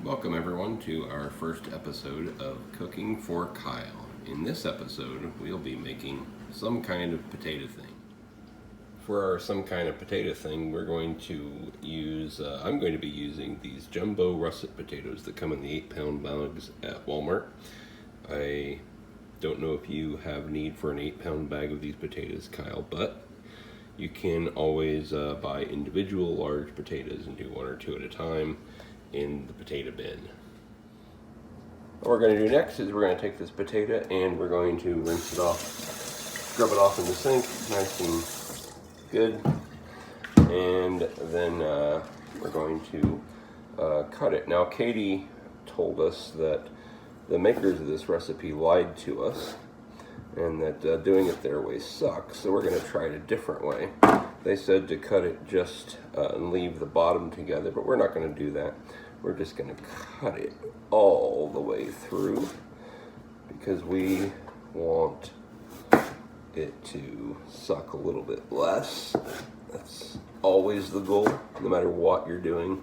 Welcome everyone to our first episode of Cooking for Kyle. In this episode, we'll be making some kind of potato thing. For our some kind of potato thing, we're going to use, I'm going to be using these jumbo russet potatoes that come in the 8-pound bags at Walmart. I don't know if you have need for an 8-pound bag of these potatoes, Kyle, but you can always buy individual large potatoes and do one or two at a time in the potato bin. What we're going to do next is we're going to take this potato and we're going to rinse it off, scrub it off in the sink, nice and good, and then we're going to cut it. Now Katie told us that the makers of this recipe lied to us and that doing it their way sucks, so we're going to try it a different way. They said to cut it just and leave the bottom together, but we're not going to do that. We're just going to cut it all the way through because we want it to suck a little bit less. That's always the goal. No matter what you're doing,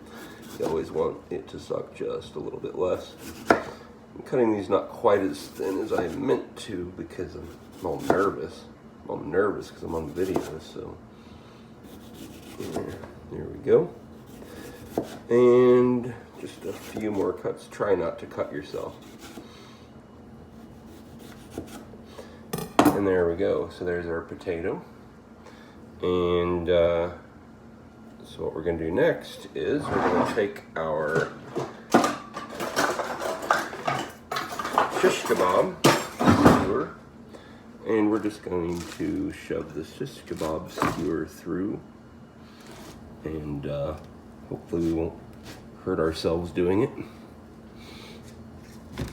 you always want it to suck just a little bit less. I'm cutting these not quite as thin as I meant to because I'm all nervous. I'm nervous because I'm on video, so there we go. And just a few more cuts. Try not to cut yourself. And there we go. So there's our potato. And so what we're going to do next is we're going to take our shish kebab skewer, and we're just going to shove the shish kebab skewer through, and hopefully we won't hurt ourselves doing it.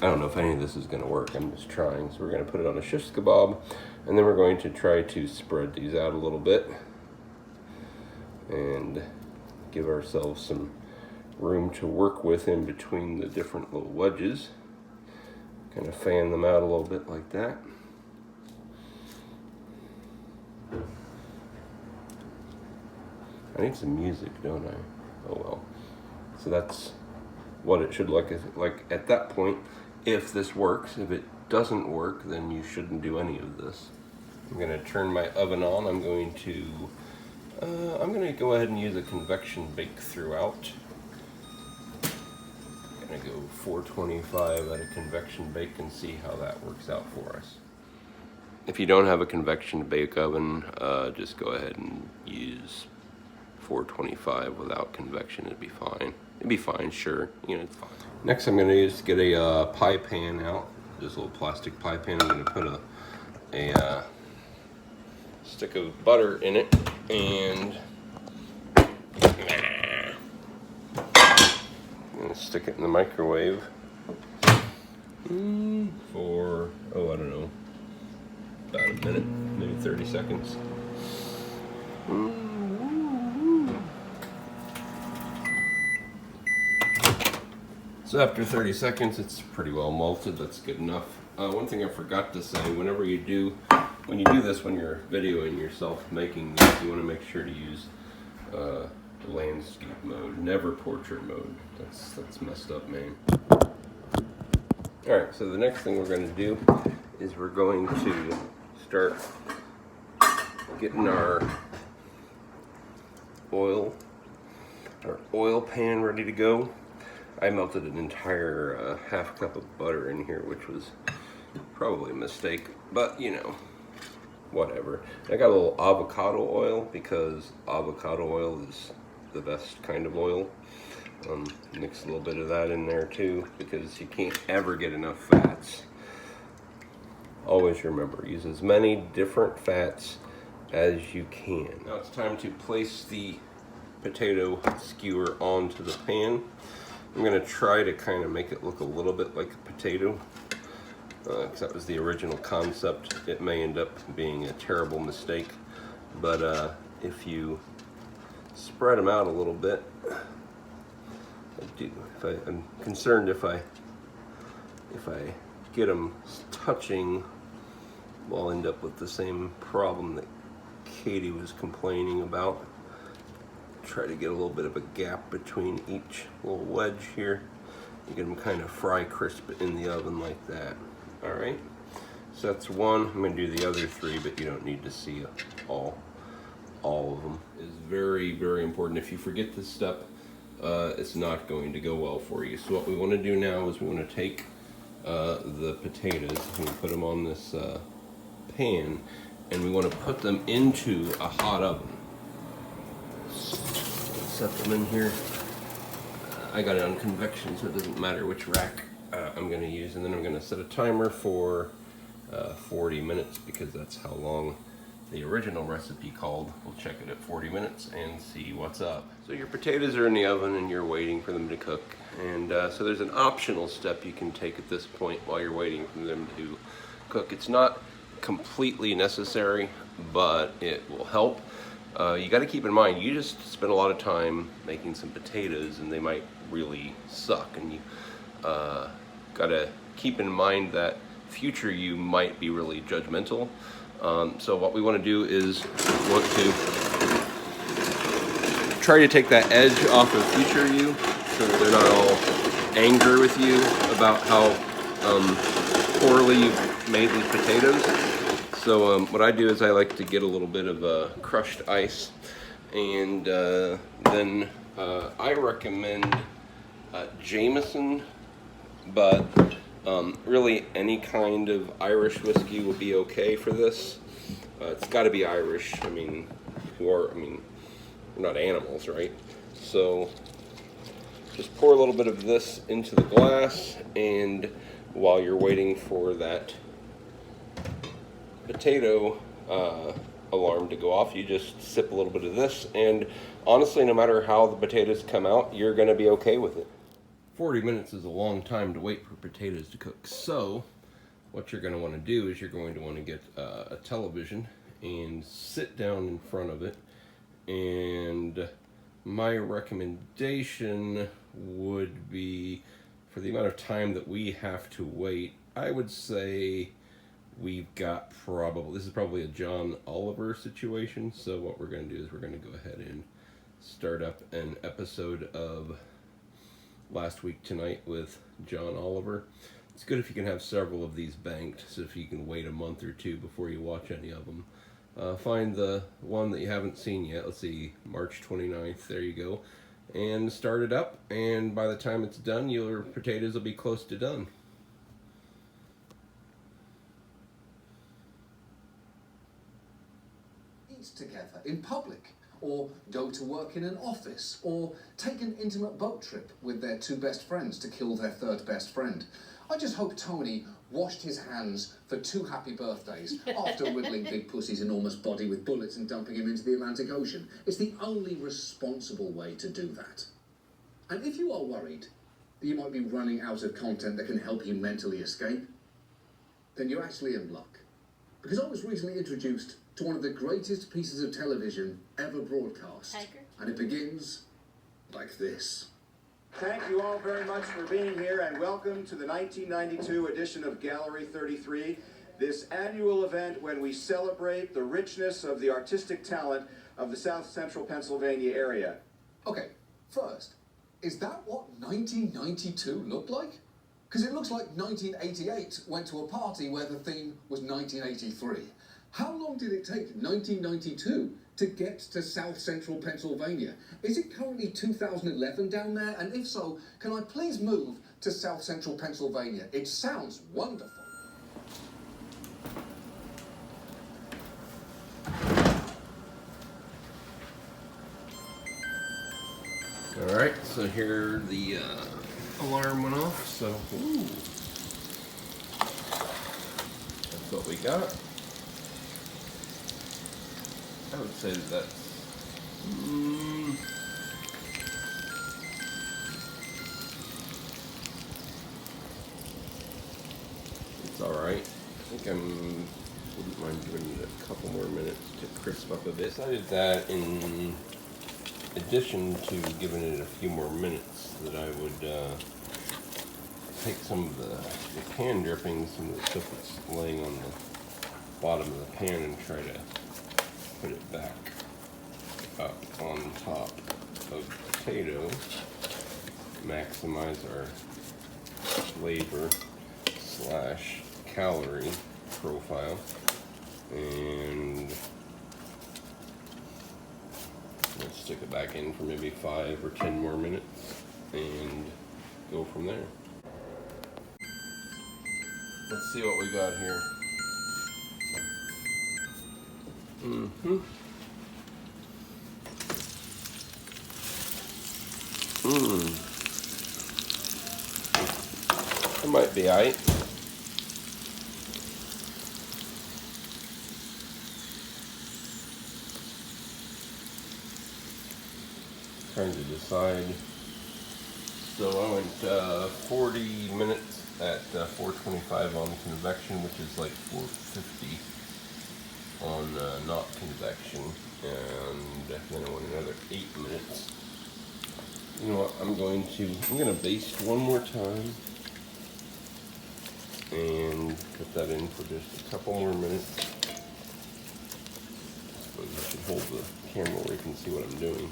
I don't know if any of this is going to work. I'm just trying. So we're going to put it on a shish kebab, and then we're going to try to spread these out a little bit and give ourselves some room to work with in between the different little wedges. Kind of fan them out a little bit like that. I need some music, don't I? Oh well. So that's what it should look like at that point. If this works, if it doesn't work, then you shouldn't do any of this. I'm going to turn my oven on. I'm going to go ahead and use a convection bake throughout. I'm going to go 425 at a convection bake and see how that works out for us. If you don't have a convection bake oven, just go ahead and use 425 without convection. It'd be fine. It'd be fine, sure. You know, it's fine. Next, I'm going to just get a pie pan out. Just a little plastic pie pan. I'm going to put a stick of butter in it, and I'm going to stick it in the microwave for, I don't know, about a minute, maybe 30 seconds. So after 30 seconds, it's pretty well malted. That's good enough. One thing I forgot to say, when you do this, when you're videoing yourself making this, you want to make sure to use landscape mode, never portrait mode. That's messed up, man. All right, so the next thing we're going to do is we're going to start getting our oil pan ready to go. I melted an entire half cup of butter in here, which was probably a mistake, but you know, whatever. I got a little avocado oil because avocado oil is the best kind of oil. Mix a little bit of that in there too because you can't ever get enough fats. Always remember, use as many different fats as you can. Now it's time to place the potato skewer onto the pan. I'm going to try to kind of make it look a little bit like a potato because that was the original concept. It may end up being a terrible mistake, but if you spread them out a little bit, I'm concerned if I get them touching, we'll end up with the same problem that Katie was complaining about. Try to get a little bit of a gap between each little wedge here. You get them kind of fry crisp in the oven like that. All right, so that's one. I'm gonna do the other three, but you don't need to see all of them. It's very, very important. If you forget this step, it's not going to go well for you. So what we want to do now is we want to take the potatoes and put them on this pan, and we want to put them into a hot oven. Set them in here. I got it on convection, so it doesn't matter which rack I'm going to use, and then I'm going to set a timer for 40 minutes because that's how long the original recipe called. We'll check it at 40 minutes and see what's up. So your potatoes are in the oven and you're waiting for them to cook, and so there's an optional step you can take at this point while you're waiting for them to cook. It's not completely necessary, but it will help. You got to keep in mind, you just spent a lot of time making some potatoes and they might really suck, and you got to keep in mind that future you might be really judgmental. So what we want to do is want to try to take that edge off of future you, so that they're not all angry with you about how poorly you've made these potatoes. So what I do is I like to get a little bit of crushed ice, and then I recommend Jameson, but really any kind of Irish whiskey will be okay for this. It's got to be Irish. I mean, we're not animals, right? So just pour a little bit of this into the glass, and while you're waiting for that potato alarm to go off, you just sip a little bit of this, and honestly, no matter how the potatoes come out, you're going to be okay with it. 40 minutes is a long time to wait for potatoes to cook. So what you're going to want to do is you're going to want to get a television and sit down in front of it, and my recommendation would be, for the amount of time that we have to wait, I would say we've got this is probably a John Oliver situation. So what we're going to do is we're going to go ahead and start up an episode of Last Week Tonight with John Oliver. It's good if you can have several of these banked, so if you can wait a month or two before you watch any of them. Find the one that you haven't seen yet. Let's see, March 29th, there you go. And start it up, and by the time it's done, your potatoes will be close to done. Eat together in public, or go to work in an office, or take an intimate boat trip with their two best friends to kill their third best friend. I just hope Tony washed his hands for 2 happy birthdays after riddling Big Pussy's enormous body with bullets and dumping him into the Atlantic Ocean. It's the only responsible way to do that. And if you are worried that you might be running out of content that can help you mentally escape, then you're actually in luck. Because I was recently introduced to one of the greatest pieces of television ever broadcast. Tiger. And it begins like this. Thank you all very much for being here, and welcome to the 1992 edition of Gallery 33, this annual event when we celebrate the richness of the artistic talent of the South Central Pennsylvania area. Okay, first, is that what 1992 looked like? Because it looks like 1988 went to a party where the theme was 1983. How long did it take 1992 to get to South Central Pennsylvania? Is it currently 2011 down there? And if so, can I please move to South Central Pennsylvania? It sounds wonderful. All right, so here the alarm went off, so that's what we got. I would say that's it's all right. I think wouldn't mind giving it a couple more minutes to crisp up a bit. I did that in addition to giving it a few more minutes, that I would take some of the pan drippings, some of the stuff that's laying on the bottom of the pan, and try to put it back up on top of the potato, maximize our flavor / calorie profile, and let's stick it back in for maybe 5 or 10 more minutes and go from there. Let's see what we got here. It might be aight. Trying to decide. So I went 40 minutes at 425 on convection, which is like 450 on not convection, and then I went another 8 minutes. You know what? I'm gonna baste one more time and put that in for just a couple more minutes. I suppose I should hold the camera where you can see what I'm doing.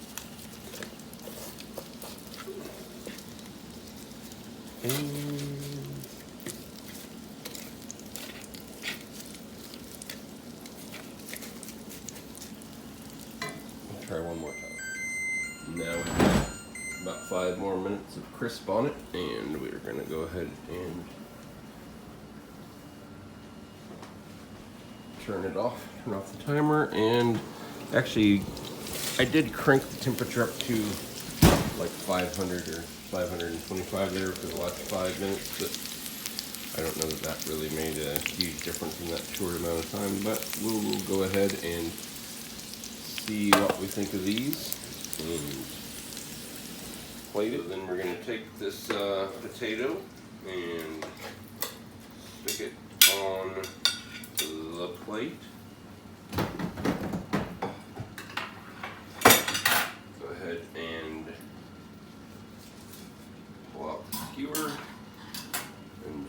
I'll try one more time. Now we've got about 5 more minutes of crisp on it, and we're going to go ahead and turn it off, turn off the timer. And actually, I did crank the temperature up to like 500 or 525 there for the last 5 minutes, but I don't know that really made a huge difference in that short amount of time. But we'll go ahead and see what we think of these and plate it. Then we're going to take this potato and stick it on the plate. Go ahead and pull out the skewer, and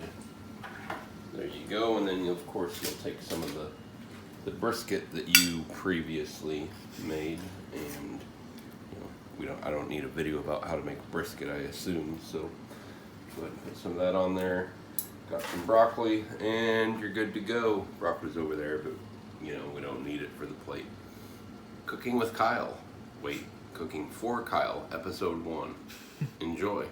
there you go. And then of course you'll take some of the brisket that you previously made, and I don't need a video about how to make brisket, I assume, so go ahead and put some of that on there. Got some broccoli, and you're good to go. Broccoli's over there, but we don't need it for the plate. Cooking with Kyle. Cooking for Kyle, episode 1. Enjoy.